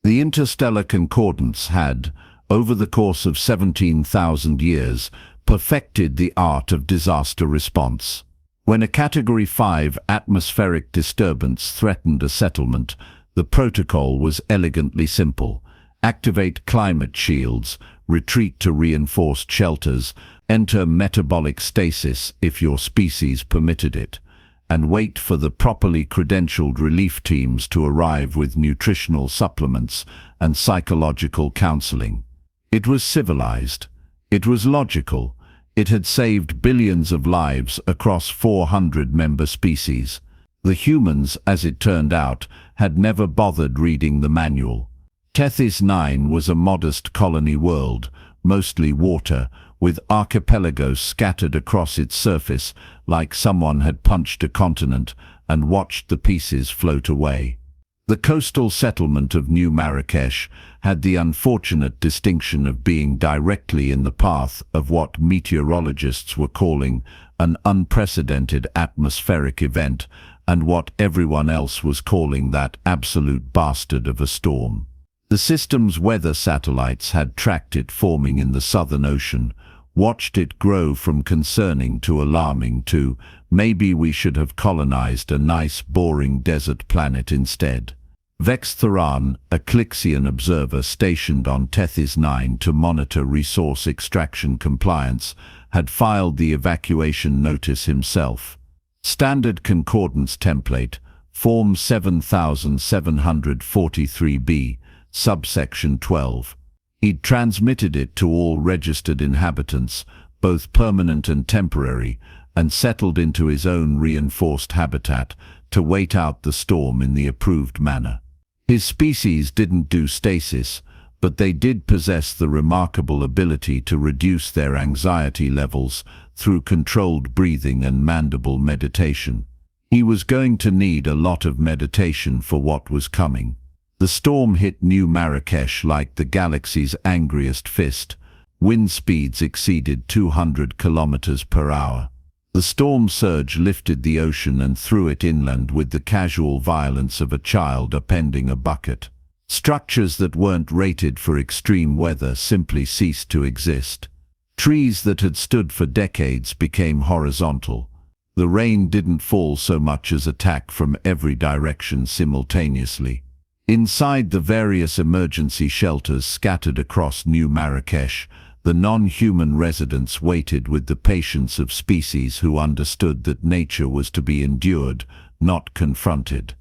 The Interstellar Concordance had, over the course of 17,000 years, perfected the art of disaster response. When a Category 5 atmospheric disturbance threatened a settlement, the protocol was elegantly simple. Activate climate shields, retreat to reinforced shelters, enter metabolic stasis if your species permitted it, and wait for the properly credentialed relief teams to arrive with nutritional supplements and psychological counseling. It was civilized. It was logical. It had saved billions of lives across 400 member species. The humans, as it turned out, had never bothered reading the manual. Tethys 9 was a modest colony world, mostly water, with archipelagos scattered across its surface like someone had punched a continent and watched the pieces float away. The coastal settlement of New Marrakesh had the unfortunate distinction of being directly in the path of what meteorologists were calling an unprecedented atmospheric event, and what everyone else was calling that absolute bastard of a storm. The system's weather satellites had tracked it forming in the Southern Ocean, watched it grow from concerning to alarming to, maybe we should have colonized a nice boring desert planet instead. Vex Theran, a Clixian observer stationed on Tethys 9 to monitor resource extraction compliance, had filed the evacuation notice himself. Standard Concordance Template, Form 7743B, Subsection 12. He'd transmitted it to all registered inhabitants, both permanent and temporary, and settled into his own reinforced habitat to wait out the storm in the approved manner. His species didn't do stasis, but they did possess the remarkable ability to reduce their anxiety levels through controlled breathing and mandible meditation. He was going to need a lot of meditation for what was coming. The storm hit New Marrakesh like the galaxy's angriest fist. Wind speeds exceeded 200 kilometers per hour. The storm surge lifted the ocean and threw it inland with the casual violence of a child upending a bucket. Structures that weren't rated for extreme weather simply ceased to exist. Trees that had stood for decades became horizontal. The rain didn't fall so much as attack from every direction simultaneously. Inside the various emergency shelters scattered across New Marrakesh, the non-human residents waited with the patience of species who understood that nature was to be endured, not confronted.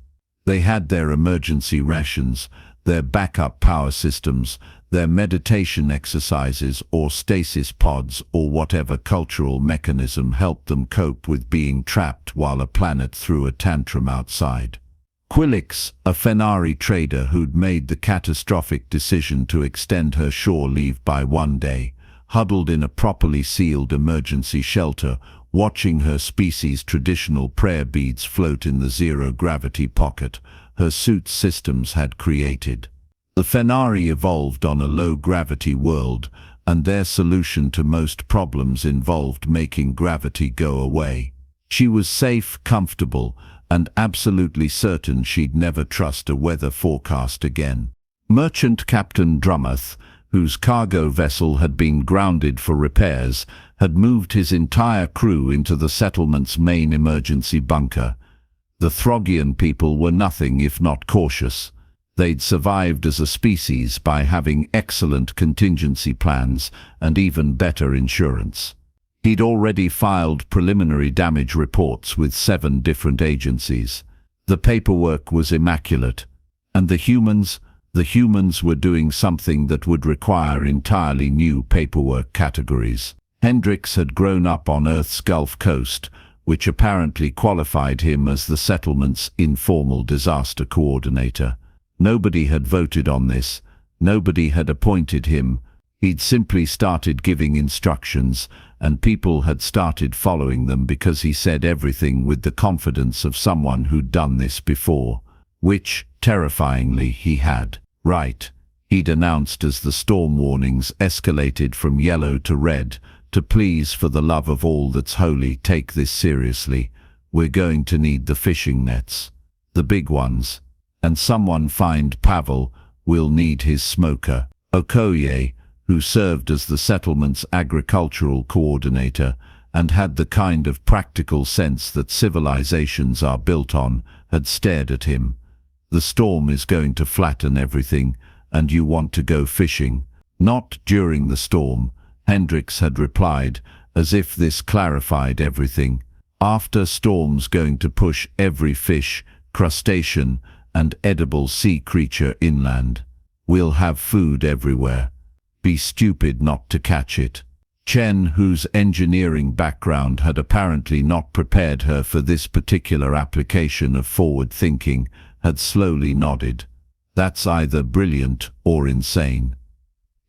They had their emergency rations, their backup power systems, their meditation exercises or stasis pods or whatever cultural mechanism helped them cope with being trapped while a planet threw a tantrum outside. Quillix, a Fenari trader who'd made the catastrophic decision to extend her shore leave by 1 day, huddled in a properly sealed emergency shelter, watching her species' traditional prayer beads float in the zero-gravity pocket her suit systems had created. The Fenari evolved on a low-gravity world, and their solution to most problems involved making gravity go away. She was safe, comfortable, and absolutely certain she'd never trust a weather forecast again. Merchant Captain Drummeth, whose cargo vessel had been grounded for repairs, had moved his entire crew into the settlement's main emergency bunker. The Throgian people were nothing if not cautious. They'd survived as a species by having excellent contingency plans and even better insurance. He'd already filed preliminary damage reports with 7 different agencies. The paperwork was immaculate. And the humans were doing something that would require entirely new paperwork categories. Hendricks had grown up on Earth's Gulf Coast, which apparently qualified him as the settlement's informal disaster coordinator. Nobody had voted on this. Nobody had appointed him. He'd simply started giving instructions, and people had started following them because he said everything with the confidence of someone who'd done this before, which, terrifyingly, he had. Right, he'd announced as the storm warnings escalated from yellow to red, to please for the love of all that's holy take this seriously. We're going to need the fishing nets. The big ones. And someone find Pavel, We'll need his smoker. Okoye, who served as the settlement's agricultural coordinator and had the kind of practical sense that civilizations are built on, had stared at him. The storm is going to flatten everything, and you want to go fishing. Not during the storm, Hendricks had replied, as if this clarified everything. After storm's going to push every fish, crustacean, and edible sea creature inland. We'll have food everywhere. Be stupid not to catch it. Chen, whose engineering background had apparently not prepared her for this particular application of forward thinking, had slowly nodded. That's either brilliant or insane.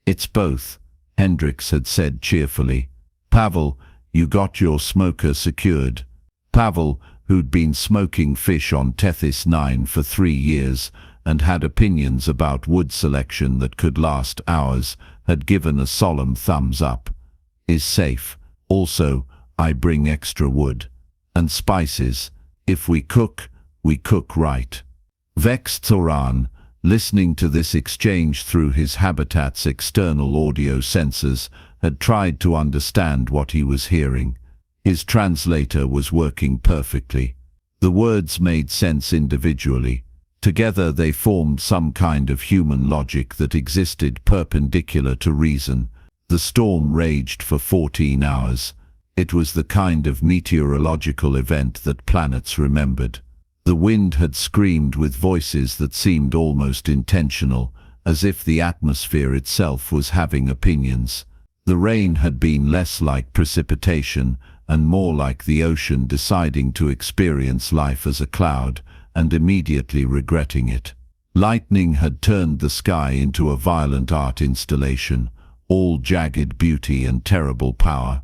It's both, Hendricks had said cheerfully. Pavel, you got your smoker secured. Pavel, who'd been smoking fish on Tethys 9 for 3 years and had opinions about wood selection that could last hours, had given a solemn thumbs up. Is safe. Also, I bring extra wood. And spices. If we cook right. Vexed Thoran, listening to this exchange through his habitat's external audio sensors, had tried to understand what he was hearing. His translator was working perfectly. The words made sense individually. Together they formed some kind of human logic that existed perpendicular to reason. The storm raged for 14 hours. It was the kind of meteorological event that planets remembered. The wind had screamed with voices that seemed almost intentional, as if the atmosphere itself was having opinions. The rain had been less like precipitation and more like the ocean deciding to experience life as a cloud and immediately regretting it. Lightning had turned the sky into a violent art installation, all jagged beauty and terrible power.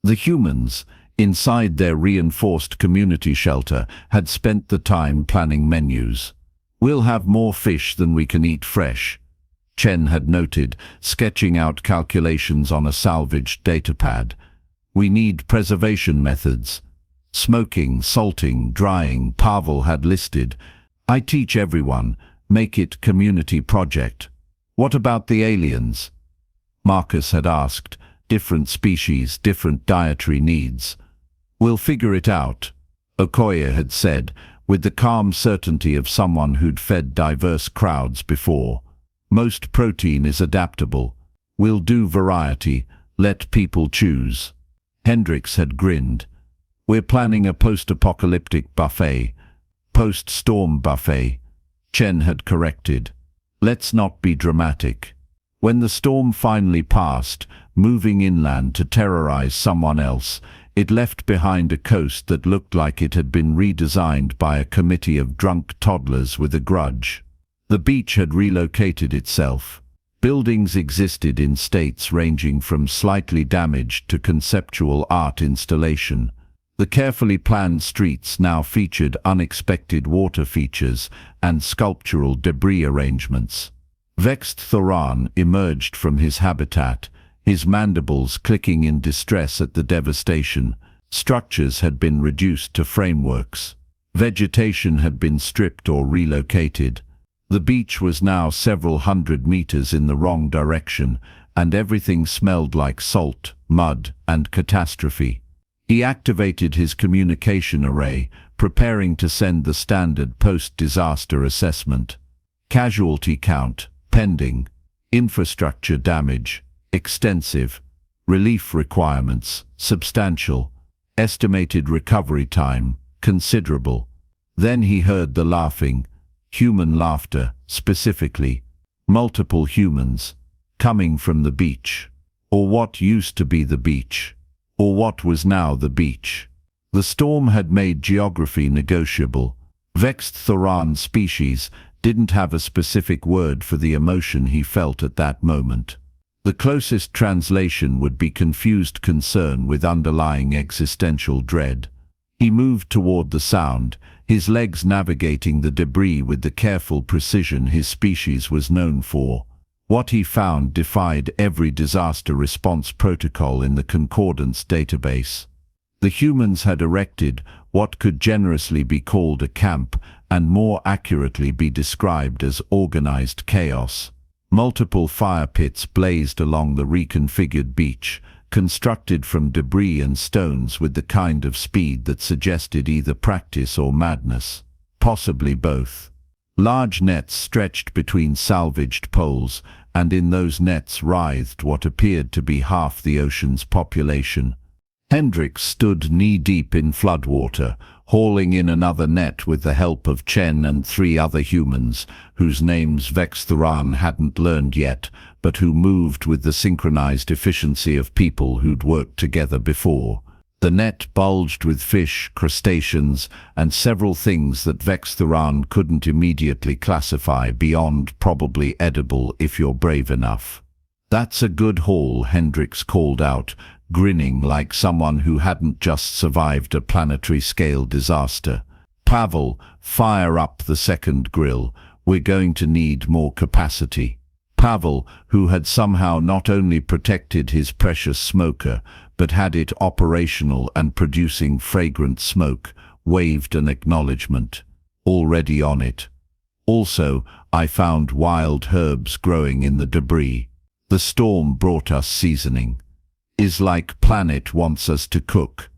The humans, inside their reinforced community shelter, had spent the time planning menus. We'll have more fish than we can eat fresh, Chen had noted, sketching out calculations on a salvaged datapad. We need preservation methods. Smoking, salting, drying, Pavel had listed. I teach everyone, make it community project. What about the aliens? Marcus had asked. Different species, different dietary needs. We'll figure it out, Okoye had said, with the calm certainty of someone who'd fed diverse crowds before. Most protein is adaptable. We'll do variety, let people choose. Hendricks had grinned. We're planning a post-apocalyptic buffet. Post-storm buffet, Chen had corrected. Let's not be dramatic. When the storm finally passed, moving inland to terrorize someone else, it left behind a coast that looked like it had been redesigned by a committee of drunk toddlers with a grudge. The beach had relocated itself. Buildings existed in states ranging from slightly damaged to conceptual art installation. The carefully planned streets now featured unexpected water features and sculptural debris arrangements. Vexed Thoran emerged from his habitat, his mandibles clicking in distress at the devastation. Structures had been reduced to frameworks. Vegetation had been stripped or relocated. The beach was now several hundred meters in the wrong direction, and everything smelled like salt, mud, and catastrophe. He activated his communication array, preparing to send the standard post-disaster assessment. Casualty count, pending. Infrastructure damage, extensive. Relief requirements, substantial. Estimated recovery time, considerable. Then he heard the laughing, human laughter, specifically. Multiple humans, coming from the beach. Or what used to be the beach. Or what was now the beach. The storm had made geography negotiable. Vexed Thoran's species didn't have a specific word for the emotion he felt at that moment. The closest translation would be confused concern with underlying existential dread. He moved toward the sound, his legs navigating the debris with the careful precision his species was known for. What he found defied every disaster response protocol in the Concordance database. The humans had erected what could generously be called a camp and more accurately be described as organized chaos. Multiple fire pits blazed along the reconfigured beach, constructed from debris and stones with the kind of speed that suggested either practice or madness, possibly both. Large nets stretched between salvaged poles, and in those nets writhed what appeared to be half the ocean's population. Hendricks stood knee-deep in floodwater, hauling in another net with the help of Chen and 3 other humans, whose names Vextharan hadn't learned yet, but who moved with the synchronized efficiency of people who'd worked together before. The net bulged with fish, crustaceans, and several things that Vextharan couldn't immediately classify beyond probably edible if you're brave enough. "That's a good haul," Hendricks called out, grinning like someone who hadn't just survived a planetary-scale disaster. "Pavel, fire up the second grill. We're going to need more capacity." Pavel, who had somehow not only protected his precious smoker, but had it operational and producing fragrant smoke, waved an acknowledgement. "Already on it. Also, I found wild herbs growing in the debris. The storm brought us seasoning. Is like planet wants us to cook."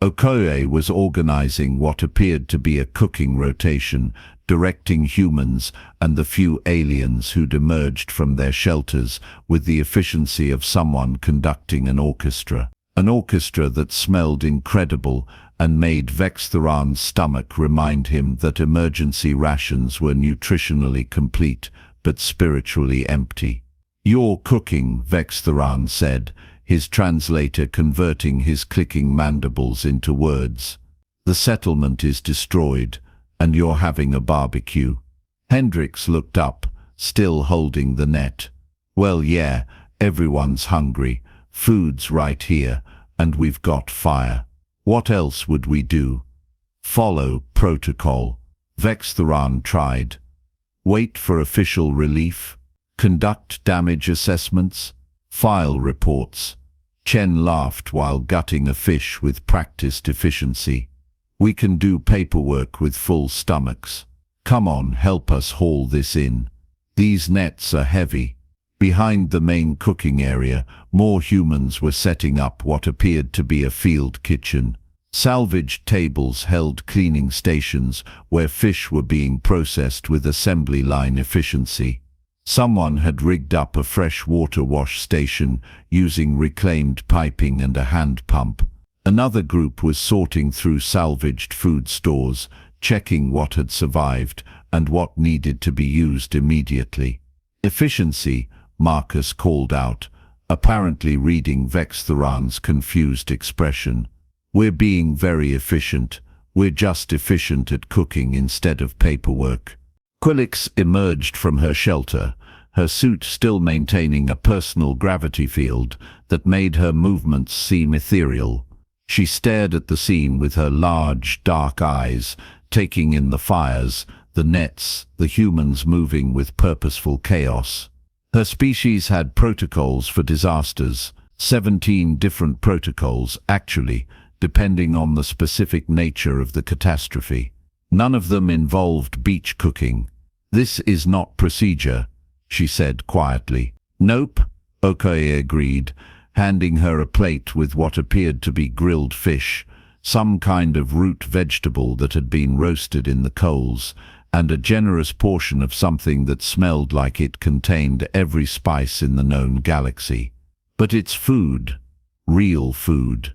Okoye was organizing what appeared to be a cooking rotation, directing humans and the few aliens who'd emerged from their shelters with the efficiency of someone conducting an orchestra. An orchestra that smelled incredible and made Vextharan's stomach remind him that emergency rations were nutritionally complete but spiritually empty. "You're cooking," Vextharan said, his translator converting his clicking mandibles into words. "The settlement is destroyed, and you're having a barbecue." Hendricks looked up, still holding the net. "Well, yeah, everyone's hungry. Food's right here, and we've got fire. What else would we do?" "Follow protocol," Vextharan tried. "Wait for official relief. Conduct damage assessments. File reports." Chen laughed while gutting a fish with practiced efficiency. "We can do paperwork with full stomachs. Come on, help us haul this in. These nets are heavy." Behind the main cooking area, more humans were setting up what appeared to be a field kitchen. Salvaged tables held cleaning stations where fish were being processed with assembly line efficiency. Someone had rigged up a fresh water wash station using reclaimed piping and a hand pump. Another group was sorting through salvaged food stores, checking what had survived and what needed to be used immediately. "Efficiency," Marcus called out, apparently reading Vextharan's confused expression. "We're being very efficient. We're just efficient at cooking instead of paperwork." Quillix emerged from her shelter, her suit still maintaining a personal gravity field that made her movements seem ethereal. She stared at the scene with her large, dark eyes, taking in the fires, the nets, the humans moving with purposeful chaos. Her species had protocols for disasters, 17 different protocols, actually, depending on the specific nature of the catastrophe. None of them involved beach cooking. "This is not procedure," she said quietly. "Nope," Okoye agreed, handing her a plate with what appeared to be grilled fish, some kind of root vegetable that had been roasted in the coals, and a generous portion of something that smelled like it contained every spice in the known galaxy. "But it's food. Real food.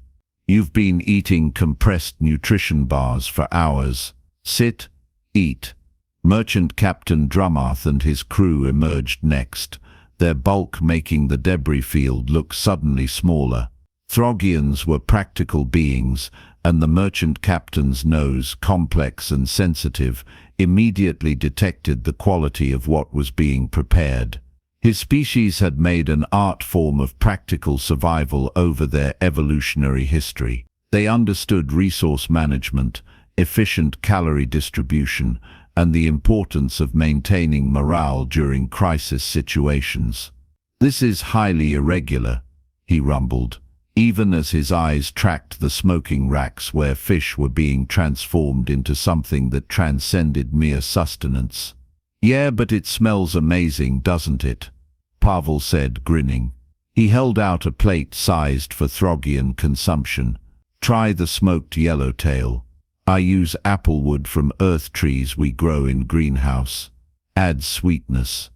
You've been eating compressed nutrition bars for hours. Sit, eat." Merchant Captain Drumarth and his crew emerged next, their bulk making the debris field look suddenly smaller. Throgians were practical beings, and the merchant captain's nose, complex and sensitive, immediately detected the quality of what was being prepared. His species had made an art form of practical survival over their evolutionary history. They understood resource management, efficient calorie distribution, and the importance of maintaining morale during crisis situations. "This is highly irregular," he rumbled. even as his eyes tracked the smoking racks where fish were being transformed into something that transcended mere sustenance. "Yeah, but it smells amazing, doesn't it?" Pavel said, grinning. He held out a plate sized for Throggian consumption. "Try the smoked yellowtail. I use apple wood from earth trees we grow in greenhouse. Adds sweetness."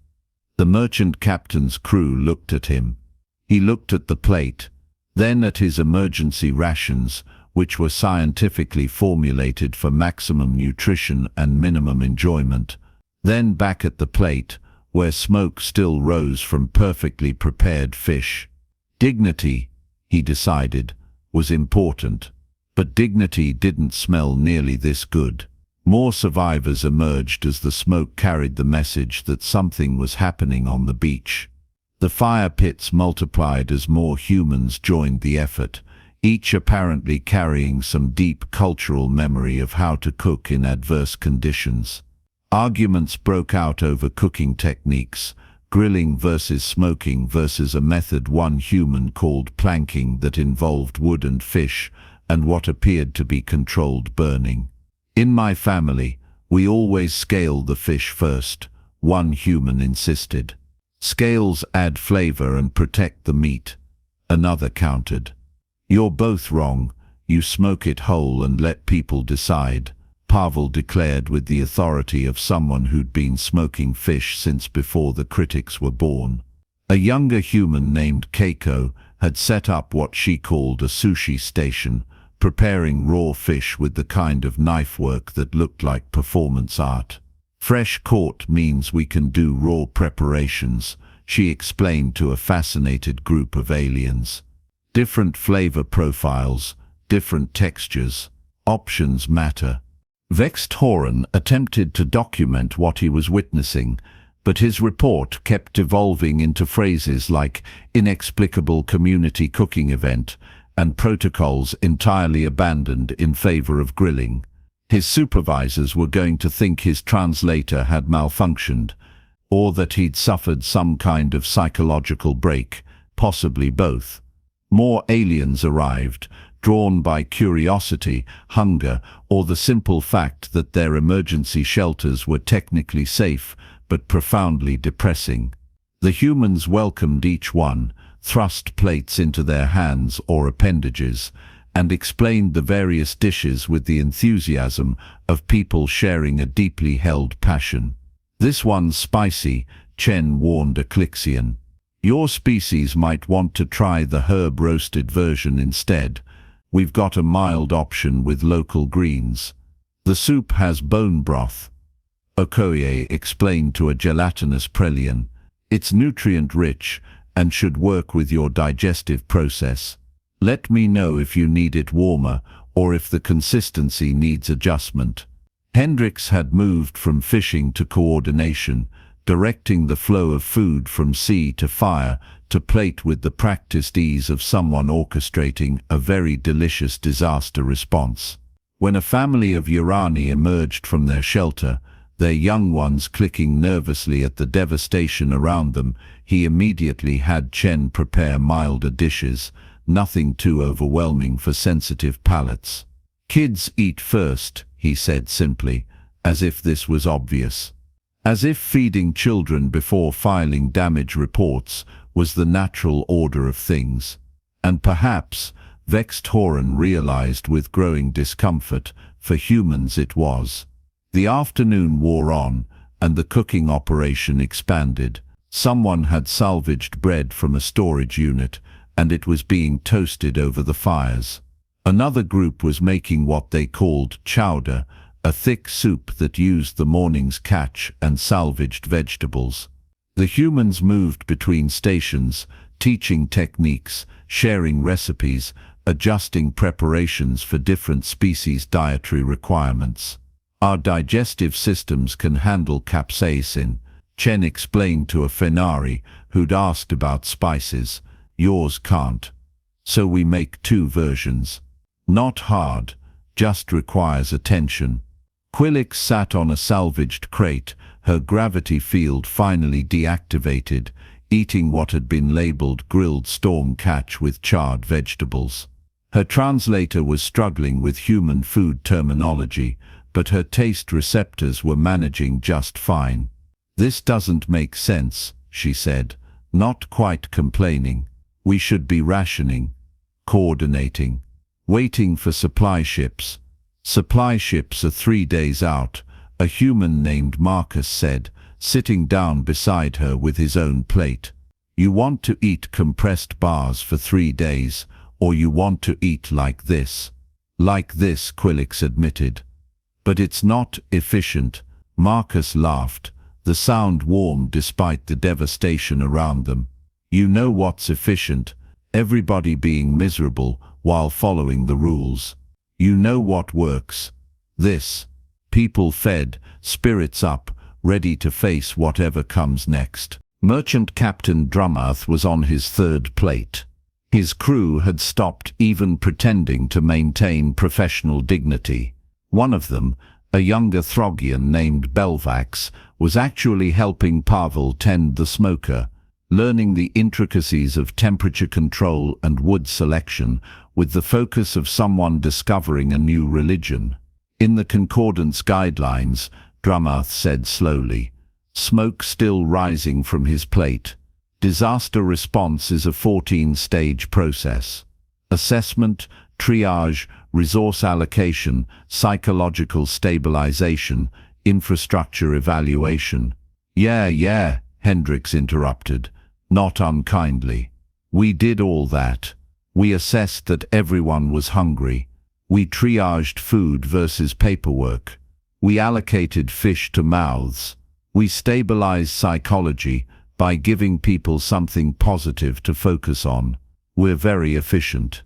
The merchant captain's crew looked at him. He looked at the plate, then at his emergency rations, which were scientifically formulated for maximum nutrition and minimum enjoyment, then back at the plate, where smoke still rose from perfectly prepared fish. Dignity, he decided, was important, but dignity didn't smell nearly this good. More survivors emerged as the smoke carried the message that something was happening on the beach. The fire pits multiplied as more humans joined the effort, each apparently carrying some deep cultural memory of how to cook in adverse conditions. Arguments broke out over cooking techniques, grilling versus smoking versus a method one human called planking that involved wood and fish, and what appeared to be controlled burning. "In my family, we always scale the fish first," one human insisted. "Scales add flavor and protect the meat," another countered. "You're both wrong. You smoke it whole and let people decide," Pavel declared with the authority of someone who'd been smoking fish since before the critics were born. A younger human named Keiko had set up what she called a sushi station, preparing raw fish with the kind of knife work that looked like performance art. "Fresh caught means we can do raw preparations," she explained to a fascinated group of aliens. "Different flavor profiles, different textures. Options matter." Vexed Horan attempted to document what he was witnessing, but his report kept evolving into phrases like inexplicable community cooking event and protocols entirely abandoned in favor of grilling. His supervisors were going to think his translator had malfunctioned, or that he'd suffered some kind of psychological break, possibly both. More aliens arrived, drawn by curiosity, hunger, or the simple fact that their emergency shelters were technically safe but profoundly depressing. The humans welcomed each one, thrust plates into their hands or appendages, and explained the various dishes with the enthusiasm of people sharing a deeply held passion. "This one's spicy," Chen warned a Clixian. "Your species might want to try the herb-roasted version instead. We've got a mild option with local greens. The soup has bone broth," Okoye explained to a gelatinous Prelian. "It's nutrient-rich and should work with your digestive process. Let me know if you need it warmer or if the consistency needs adjustment." Hendricks had moved from fishing to coordination, directing the flow of food from sea to fire to plate with the practiced ease of someone orchestrating a very delicious disaster response. When a family of Urani emerged from their shelter, their young ones clicking nervously at the devastation around them, he immediately had Chen prepare milder dishes, nothing too overwhelming for sensitive palates. "Kids eat first," he said simply, as if this was obvious. As if feeding children before filing damage reports was the natural order of things. And perhaps, Vexed Horan realized with growing discomfort, for humans it was. The afternoon wore on, and the cooking operation expanded. Someone had salvaged bread from a storage unit, and it was being toasted over the fires. Another group was making what they called chowder, a thick soup that used the morning's catch and salvaged vegetables. The humans moved between stations, teaching techniques, sharing recipes, adjusting preparations for different species' dietary requirements. "Our digestive systems can handle capsaicin," Chen explained to a Fenari who'd asked about spices. "Yours can't. So we make two versions. Not hard, just requires attention." Quillix sat on a salvaged crate, her gravity field finally deactivated, eating what had been labeled grilled storm catch with charred vegetables. Her translator was struggling with human food terminology, but her taste receptors were managing just fine. "This doesn't make sense," she said, not quite complaining. "We should be rationing, coordinating, waiting for supply ships." "Supply ships are 3 days out," a human named Marcus said, sitting down beside her with his own plate. "You want to eat compressed bars for 3 days, or you want to eat like this." "Like this," Quillix admitted. "But it's not efficient." Marcus laughed, the sound warm despite the devastation around them. "You know what's efficient? Everybody being miserable while following the rules. You know what works? This. People fed, spirits up, ready to face whatever comes next." Merchant Captain Drumarth was on his third plate. His crew had stopped even pretending to maintain professional dignity. One of them, a younger Throgian named Belvax, was actually helping Pavel tend the smoker, learning the intricacies of temperature control and wood selection with the focus of someone discovering a new religion. "In the Concordance guidelines," Drumarth said slowly, smoke still rising from his plate, "disaster response is a 14-stage process. Assessment, triage, resource allocation, psychological stabilization, infrastructure evaluation." Yeah, Hendricks interrupted, not unkindly. "We did all that. We assessed that everyone was hungry. We triaged food versus paperwork. We allocated fish to mouths. We stabilized psychology by giving people something positive to focus on. We're very efficient."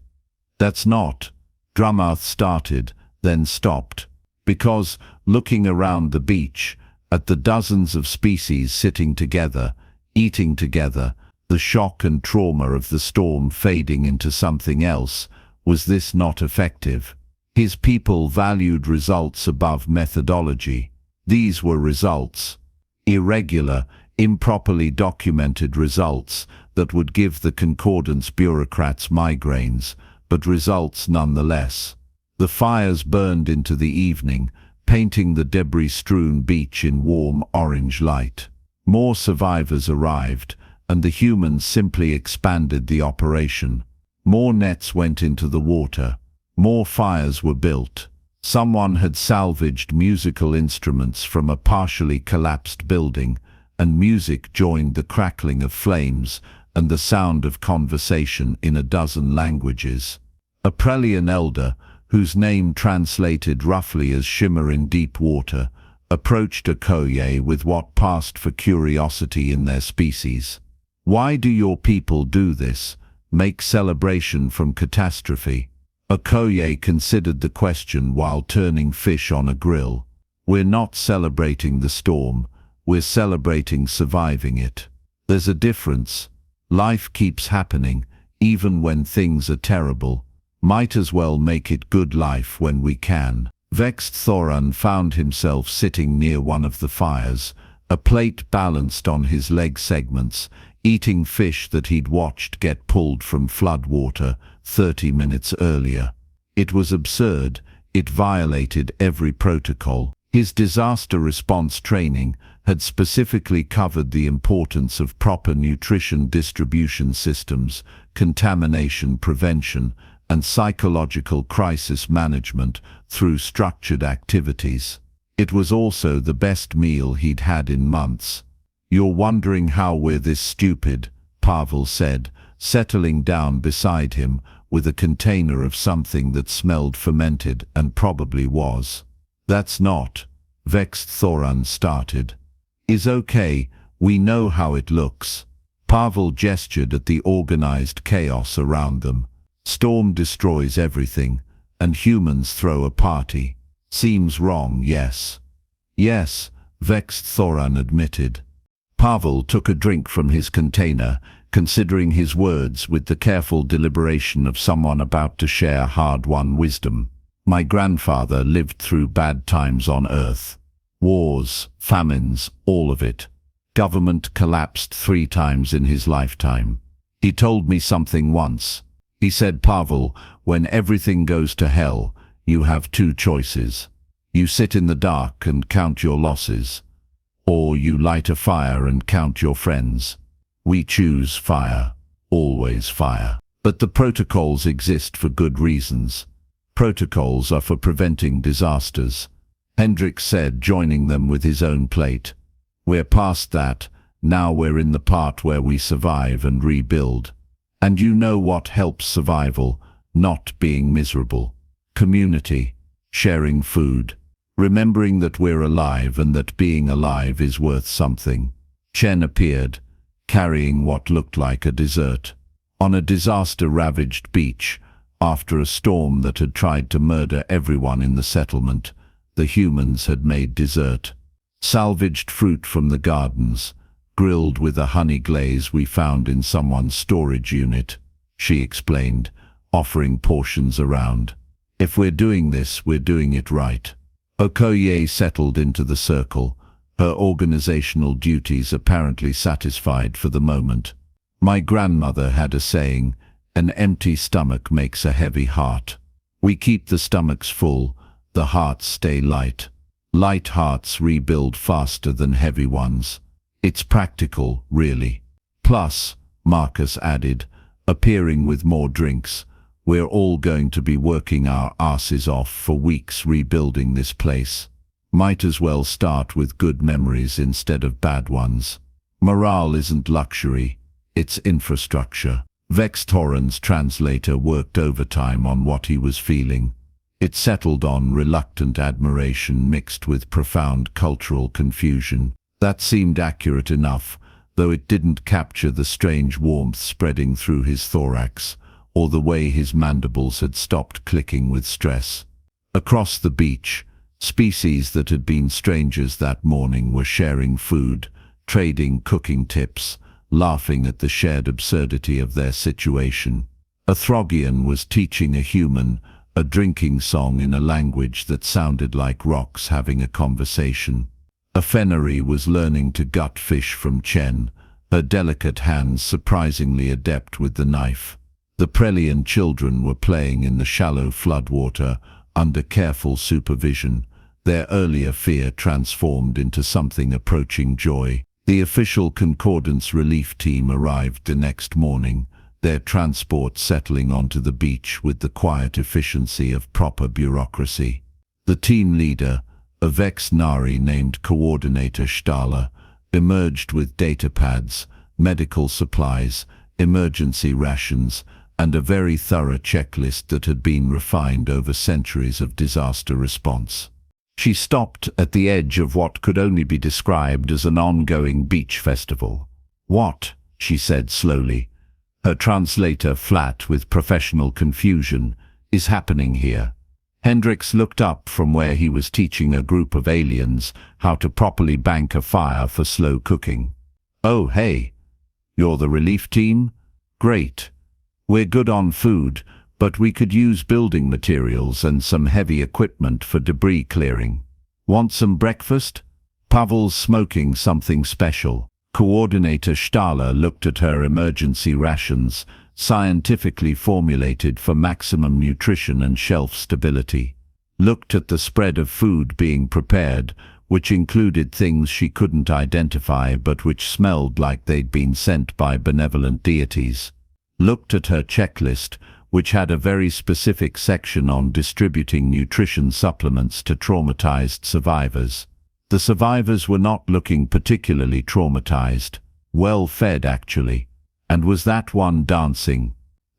"That's not," Drumarth started, then stopped, because, looking around the beach, at the dozens of species sitting together, eating together, the shock and trauma of the storm fading into something else, was this not effective? His people valued results above methodology. These were results. Irregular, improperly documented results that would give the Concordance bureaucrats migraines, but results nonetheless. The fires burned into the evening, painting the debris-strewn beach in warm orange light. More survivors arrived, and the humans simply expanded the operation. More nets went into the water. More fires were built. Someone had salvaged musical instruments from a partially collapsed building, and music joined the crackling of flames and the sound of conversation in a dozen languages. A Prelian elder, whose name translated roughly as shimmer in deep water, approached Okoye with what passed for curiosity in their species. "Why do your people do this? Make celebration from catastrophe?" Okoye considered the question while turning fish on a grill. "We're not celebrating the storm, we're celebrating surviving it. There's a difference. Life keeps happening, even when things are terrible. Might as well make it good life when we can." Vexed Thoran found himself sitting near one of the fires, a plate balanced on his leg segments, eating fish that he'd watched get pulled from floodwater 30 minutes earlier. It was absurd. It violated every protocol. His disaster response training had specifically covered the importance of proper nutrition distribution systems, contamination prevention, and psychological crisis management through structured activities. It was also the best meal he'd had in months. "You're wondering how we're this stupid," Pavel said, settling down beside him with a container of something that smelled fermented and probably was. "That's not," Vexed Thoran started. "Is okay, we know how it looks." Pavel gestured at the organized chaos around them. "Storm destroys everything, and humans throw a party. Seems wrong, yes?" "Yes," Vexed Thoran admitted. Pavel took a drink from his container, considering his words with the careful deliberation of someone about to share hard-won wisdom. "My grandfather lived through bad times on Earth. Wars, famines, all of it. Government collapsed 3 times in his lifetime. He told me something once. He said, Pavel, when everything goes to hell, you have 2 choices. You sit in the dark and count your losses, or you light a fire and count your friends. We choose fire, always fire. But the protocols exist for good reasons. Protocols are for preventing disasters. Hendricks said, joining them with his own plate. We're past that, now we're in the part where we survive and rebuild. And you know what helps survival, not being miserable. Community, sharing food, remembering that we're alive and that being alive is worth something. Chen appeared, carrying what looked like a dessert. On a disaster-ravaged beach, after a storm that had tried to murder everyone in the settlement, the humans had made dessert. Salvaged fruit from the gardens, grilled with a honey glaze we found in someone's storage unit, she explained, offering portions around. If we're doing this, we're doing it right. Okoye settled into the circle, her organizational duties apparently satisfied for the moment. My grandmother had a saying, an empty stomach makes a heavy heart. We keep the stomachs full, the hearts stay light. Light hearts rebuild faster than heavy ones. It's practical, really. Plus, Marcus added, appearing with more drinks, we're all going to be working our asses off for weeks rebuilding this place. Might as well start with good memories instead of bad ones. Morale isn't luxury, it's infrastructure. Vex Torrens' translator worked overtime on what he was feeling. It settled on reluctant admiration mixed with profound cultural confusion. That seemed accurate enough, though it didn't capture the strange warmth spreading through his thorax, or the way his mandibles had stopped clicking with stress. Across the beach, species that had been strangers that morning were sharing food, trading cooking tips, laughing at the shared absurdity of their situation. A Throgian was teaching a human a drinking song in a language that sounded like rocks having a conversation. A Fennery was learning to gut fish from Chen, her delicate hands surprisingly adept with the knife. The Prelian children were playing in the shallow floodwater under careful supervision, their earlier fear transformed into something approaching joy. The official Concordance relief team arrived the next morning, their transport settling onto the beach with the quiet efficiency of proper bureaucracy. The team leader, a Vex Nari named Coordinator Stahler, emerged with data pads, medical supplies, emergency rations, and a very thorough checklist that had been refined over centuries of disaster response. She stopped at the edge of what could only be described as an ongoing beach festival. What, she said slowly, her translator flat with professional confusion, is happening here? Hendricks looked up from where he was teaching a group of aliens how to properly bank a fire for slow cooking. Oh, hey, you're the relief team? Great. We're good on food, but we could use building materials and some heavy equipment for debris clearing. Want some breakfast? Pavel's smoking something special. Coordinator Stahler looked at her emergency rations, scientifically formulated for maximum nutrition and shelf stability. Looked at the spread of food being prepared, which included things she couldn't identify but which smelled like they'd been sent by benevolent deities. Looked at her checklist, which had a very specific section on distributing nutrition supplements to traumatized survivors. The survivors were not looking particularly traumatized, well fed actually. And was that one dancing?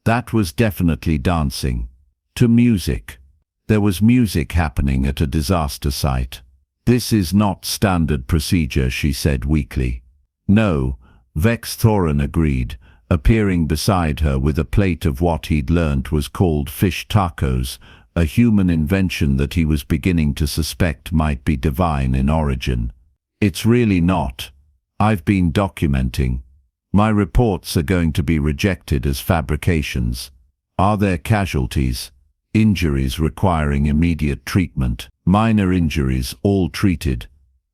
That was definitely dancing. To music. There was music happening at a disaster site. This is not standard procedure, she said weakly. No, Vex Thorin agreed, appearing beside her with a plate of what he'd learnt was called fish tacos, a human invention that he was beginning to suspect might be divine in origin. It's really not. I've been documenting. My reports are going to be rejected as fabrications. Are there casualties? Injuries requiring immediate treatment? Minor injuries, all treated.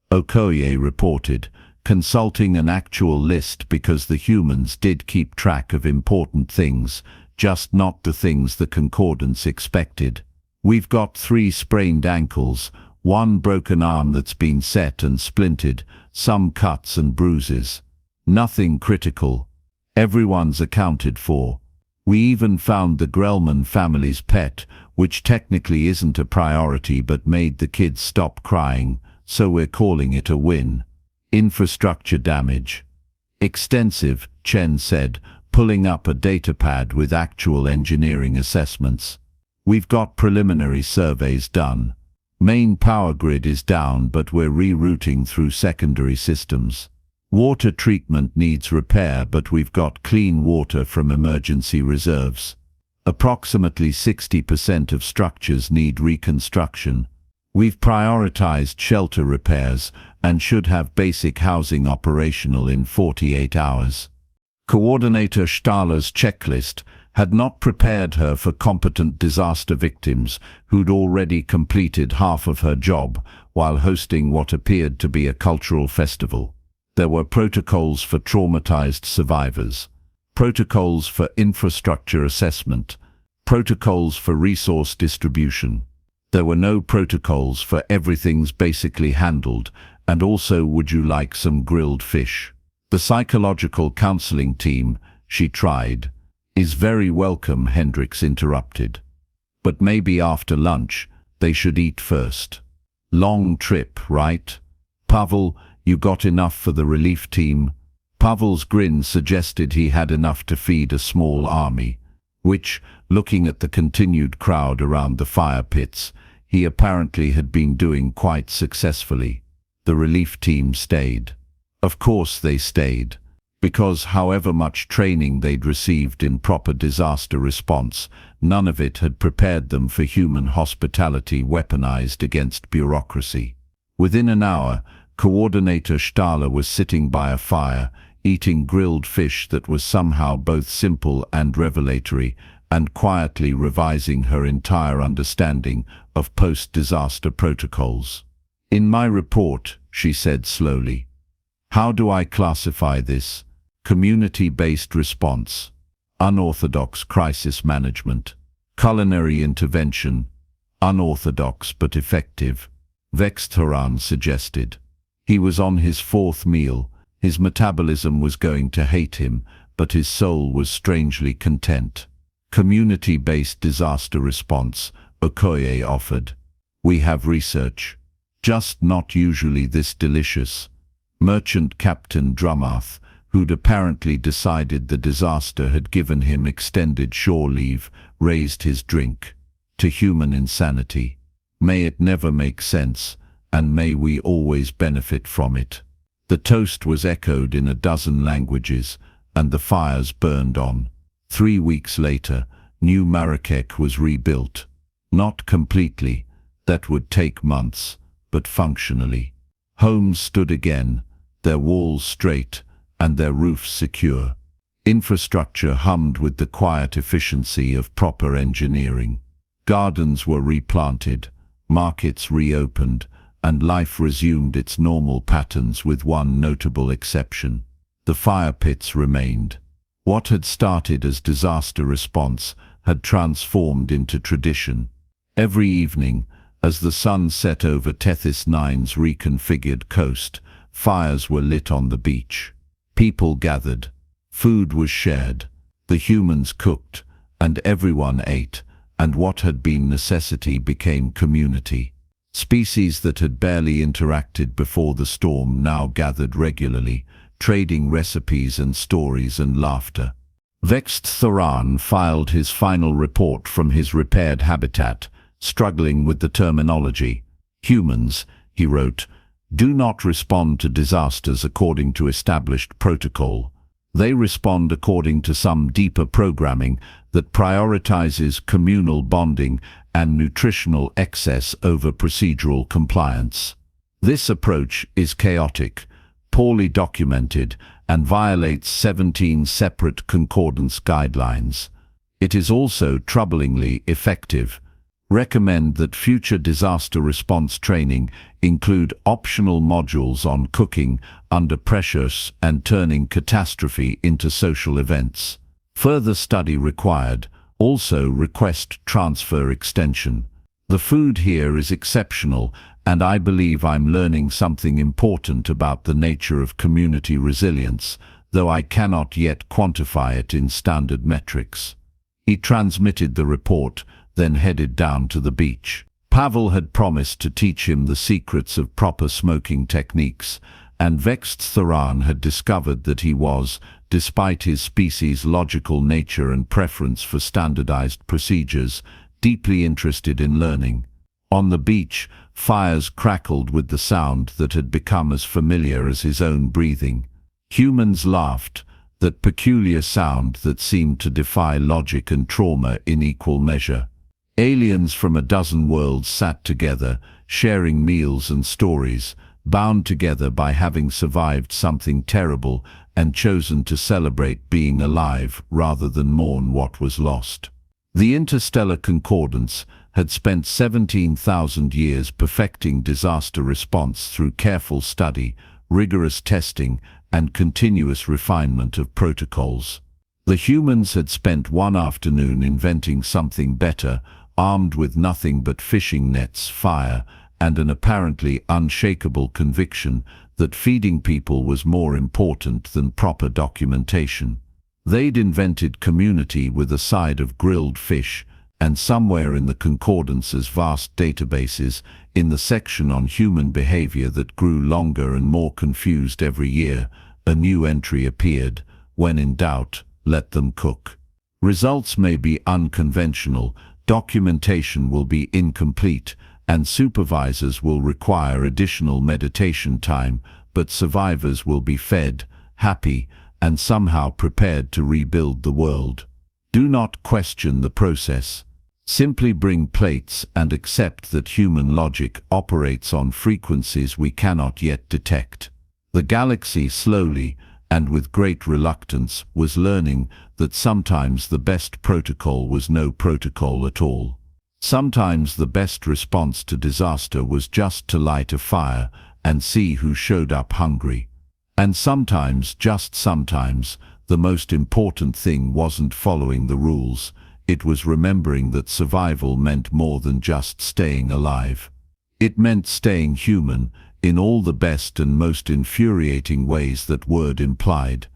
Okoye reported, consulting an actual list because the humans did keep track of important things, just not the things the Concordance expected. We've got 3 sprained ankles, 1 broken arm that's been set and splintered, some cuts and bruises. Nothing critical. Everyone's accounted for. We even found the Grellman family's pet, which technically isn't a priority but made the kids stop crying, so we're calling it a win. Infrastructure damage. Extensive, Chen said, pulling up a datapad with actual engineering assessments. We've got preliminary surveys done. Main power grid is down, but we're rerouting through secondary systems. Water treatment needs repair, but we've got clean water from emergency reserves. Approximately 60% of structures need reconstruction. We've prioritized shelter repairs and should have basic housing operational in 48 hours. Coordinator Stahler's checklist had not prepared her for competent disaster victims who'd already completed half of her job while hosting what appeared to be a cultural festival. There were protocols for traumatized survivors, protocols for infrastructure assessment, protocols for resource distribution. There were no protocols for everything's basically handled, and also would you like some grilled fish? The psychological counseling team, she tried, is very welcome, Hendricks interrupted. But maybe after lunch, they should eat first. Long trip, right? Pavel, you got enough for the relief team? Pavel's grin suggested he had enough to feed a small army, which, looking at the continued crowd around the fire pits, he apparently had been doing quite successfully. The relief team stayed. Of course they stayed, because however much training they'd received in proper disaster response, none of it had prepared them for human hospitality weaponized against bureaucracy. Within an hour, Coordinator Stahler was sitting by a fire, eating grilled fish that was somehow both simple and revelatory, and quietly revising her entire understanding of post-disaster protocols. In my report, she said slowly, how do I classify this? Community-based response, unorthodox crisis management, culinary intervention, unorthodox but effective, Vextharan suggested. He was on his 4th meal, his metabolism was going to hate him, but his soul was strangely content. Community-based disaster response, Okoye offered. We have research. Just not usually this delicious. Merchant Captain Drumarth, who'd apparently decided the disaster had given him extended shore leave, raised his drink. To human insanity. May it never make sense, and may we always benefit from it. The toast was echoed in a dozen languages, and the fires burned on. 3 weeks later, New Marrakech was rebuilt. Not completely, that would take months, but functionally. Homes stood again, their walls straight, and their roofs secure. Infrastructure hummed with the quiet efficiency of proper engineering. Gardens were replanted, markets reopened, and life resumed its normal patterns with one notable exception. The fire pits remained. What had started as disaster response had transformed into tradition. Every evening, as the sun set over Tethys 9's reconfigured coast, fires were lit on the beach. People gathered. Food was shared. The humans cooked, and everyone ate, and what had been necessity became community. Species that had barely interacted before the storm now gathered regularly, trading recipes and stories and laughter. Vextharan filed his final report from his repaired habitat, struggling with the terminology. Humans, he wrote, do not respond to disasters according to established protocol. They respond according to some deeper programming that prioritizes communal bonding and nutritional excess over procedural compliance. This approach is chaotic, poorly documented, and violates 17 separate concordance guidelines. It is also troublingly effective. Recommend that future disaster response training include optional modules on cooking under pressures and turning catastrophe into social events. Further study required. Also request transfer extension. The food here is exceptional, and I believe I'm learning something important about the nature of community resilience, though I cannot yet quantify it in standard metrics. He transmitted the report, then headed down to the beach. Pavel had promised to teach him the secrets of proper smoking techniques, and vexed Thuran had discovered that he was, despite his species' logical nature and preference for standardized procedures, deeply interested in learning. On the beach, fires crackled with the sound that had become as familiar as his own breathing. Humans laughed, that peculiar sound that seemed to defy logic and trauma in equal measure. Aliens from a dozen worlds sat together, sharing meals and stories, bound together by having survived something terrible and chosen to celebrate being alive rather than mourn what was lost. The Interstellar Concordance had spent 17,000 years perfecting disaster response through careful study, rigorous testing, and continuous refinement of protocols. The humans had spent one afternoon inventing something better, armed with nothing but fishing nets, fire, and an apparently unshakable conviction that feeding people was more important than proper documentation. They'd invented community with a side of grilled fish, and somewhere in the Concordance's vast databases, in the section on human behavior that grew longer and more confused every year, a new entry appeared: when in doubt, let them cook. Results may be unconventional, documentation will be incomplete, and supervisors will require additional meditation time, but survivors will be fed, happy, and somehow prepared to rebuild the world. Do not question the process. Simply bring plates and accept that human logic operates on frequencies we cannot yet detect. The galaxy slowly, and with great reluctance, was learning that sometimes the best protocol was no protocol at all. Sometimes the best response to disaster was just to light a fire and see who showed up hungry. And sometimes, just sometimes, the most important thing wasn't following the rules, it was remembering that survival meant more than just staying alive. It meant staying human, in all the best and most infuriating ways that word implied.